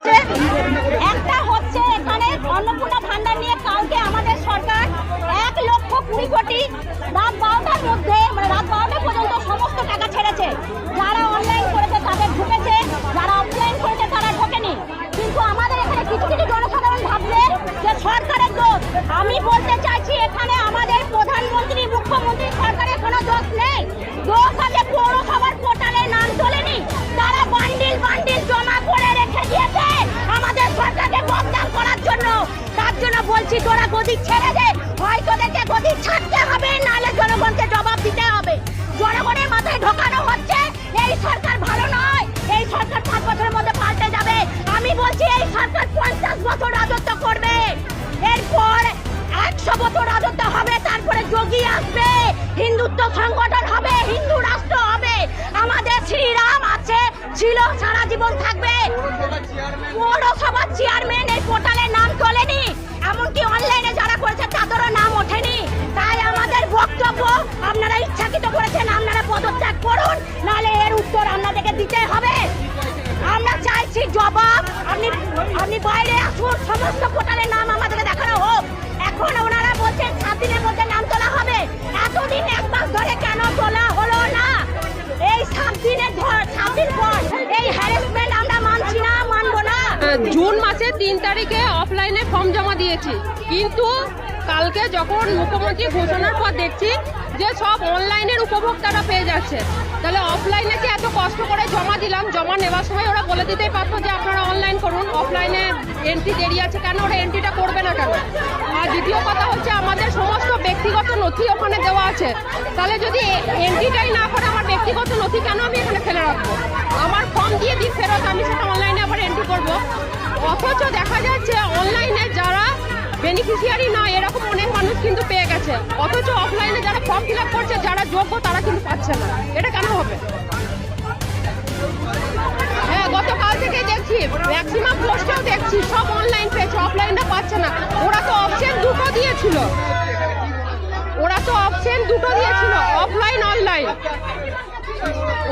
একটা হচ্ছে এখানে অন্নপূর্ণা ভান্ডার নিয়ে কালকে আমাদের সরকার 1,20,00,000 কোটি রাত 12টার মধ্যে রাত 12টা পর্যন্ত সমস্ত টাকা ছেড়েছে। যারা অনলাইন করেছে তাদের ঢুকেছে, যারা অফলাইন করেছে তারা ঢোকেনি। কিন্তু আমাদের এখানে কিছু কিছু জনসাধারণ ভাবছে যে সরকারের দোষ। আমি বলতে চাইছি এখানে আমাদের প্রধানমন্ত্রী মুখ্যমন্ত্রী সরকারের কোনো দোষ নেই। দোষ আছে পৌরসভার পোর্টালে নাম তোলেনি, তারা বান্ডিল বান্ডিল জমা করে রেখে দিয়েছে আমাদের সরকারকে বদনাম করার জন্য। তার জন্য বলছি তোরা গদি ছেড়ে দে, হয় তোদেরকে গদি ছাড়তে হবে, নাহলে জনগণকে জবাব দিতে হবে। জনগণের মাথায় ঢোকানো হচ্ছে এই সরকার ভালো নয়, এই সরকার 5 বছরের মধ্যে পাল্টে যাবে। আমি বলছি এই সরকার 50 বছর রাজত্ব করবে, এরপর 100 বছর রাজত্ব হবে, তারপরে যোগী আসবে, হিন্দুত্ব সংগঠন হবে, হিন্দু রাষ্ট্র হবে। আমাদের শ্রীরাম আছে, ছিল, সারা জীবন থাকবে। পৌরসভার চেয়ারম্যান এই পোর্টালে নাম তোলেনি, এমনকি অনলাইনে যারা করেছে তাদেরও নাম ওঠেনি। তাই আমাদের বক্তব্য, আপনারা ইচ্ছাকৃত করেছেন, আপনারা পদত্যাগ করুন, নাহলে এর উত্তর আপনাদেরকে দিতে হবে। আমরা চাইছি জবাব। আপনি বাইরে আসুন, সমস্ত পোর্টালের নাম আমাদেরকে দেখানো হোক। এখন ওনারা বলছেন 7 দিনের মধ্যে নাম তোলা হবে। এতদিন 1 মাস ধরে কেন তোলা হলো না? এই 7 দিন পর এই হ্যারাসমেন্ট আমরা মানছি না, মানবো না। জুন মাসের 3 তারিখে অফলাইনে ফর্ম জমা দিয়েছি, কিন্তু কালকে যখন মুখ্যমন্ত্রী ঘোষণার পর দেখছি যে সব অনলাইনের উপভোক্তারা পেয়ে যাচ্ছে, তাহলে অফলাইনে যে এত কষ্ট করে জমা দিলাম, জমা নেওয়ার সময় ওরা বলে দিতেই পারতো যে আপনারা অনলাইন করুন, অফলাইনে এন্ট্রি দেরি আছে, কেন ওরা এন্ট্রিটা করবে না কেন? আর দ্বিতীয় কথা হচ্ছে আমাদের সমস্ত ব্যক্তিগত নথি ওখানে দেওয়া আছে, তাহলে যদি এন্ট্রিটাই না করে আমার ব্যক্তিগত নথি কেন আমি এখানে ফেলে রাখবো? আমার ফর্ম দিয়ে দিই ফেরত, আমি সেটা অনলাইনে আবার এন্ট্রি করবো। অথচ দেখা যাচ্ছে অনলাইনে যারা বেনিফিশিয়ারি নয় এরকম অনেক মানুষ কিন্তু পেয়ে গেছে, অথচ অফলাইনে যারা ফর্ম ফিল আপ করছে, যারা যোগ্য তারা কিন্তু পাচ্ছে না। এটা কেন হবে? হ্যাঁ, গতকাল থেকে দেখছি ম্যাক্সিমাম পোস্টেও দেখছি সব অনলাইন পেয়েছে, অফলাইনটা পাচ্ছে না। ওরা তো অপশন দুটো দিয়েছিল, অফলাইন অনলাইন।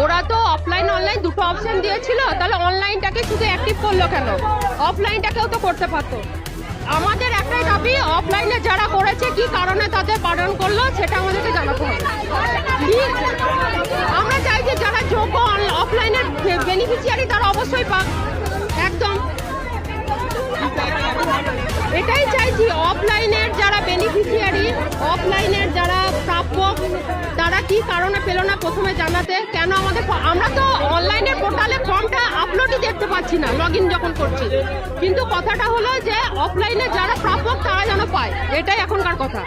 ওরা তো অফলাইন অনলাইন দুটো অপশন দিয়েছিল, তাহলে অনলাইনটাকে শুধু অ্যাক্টিভ করলো কেন? অফলাইনটাকেও তো করতে পারতো। আমাদের একটাই দাবি, অফলাইনে যারা করেছে কি কারণে তাদের বারণ করলো সেটা আমাদেরকে জানাতে হবে। আমরা চাই যে যারা যোগ্য অফলাইনের বেনিফিশিয়ারি তারা অবশ্যই পাক, একদম এটাই চাইছি। অফলাইনের যারা বেনিফিশিয়ারি, অফলাইনের যারা প্রাপ্য, তারা কি কারণে পেল না প্রথমে জানাতে। কেন আমরা তো অনলাইনের পোর্টালে ফর্মটা আপলোডই দেখতে পাচ্ছি না লগ ইন যখন করছি, কিন্তু কথাটা হলো যে অফলাইনে যারা প্রাপক তারা যেন পায়, এটাই এখনকার কথা।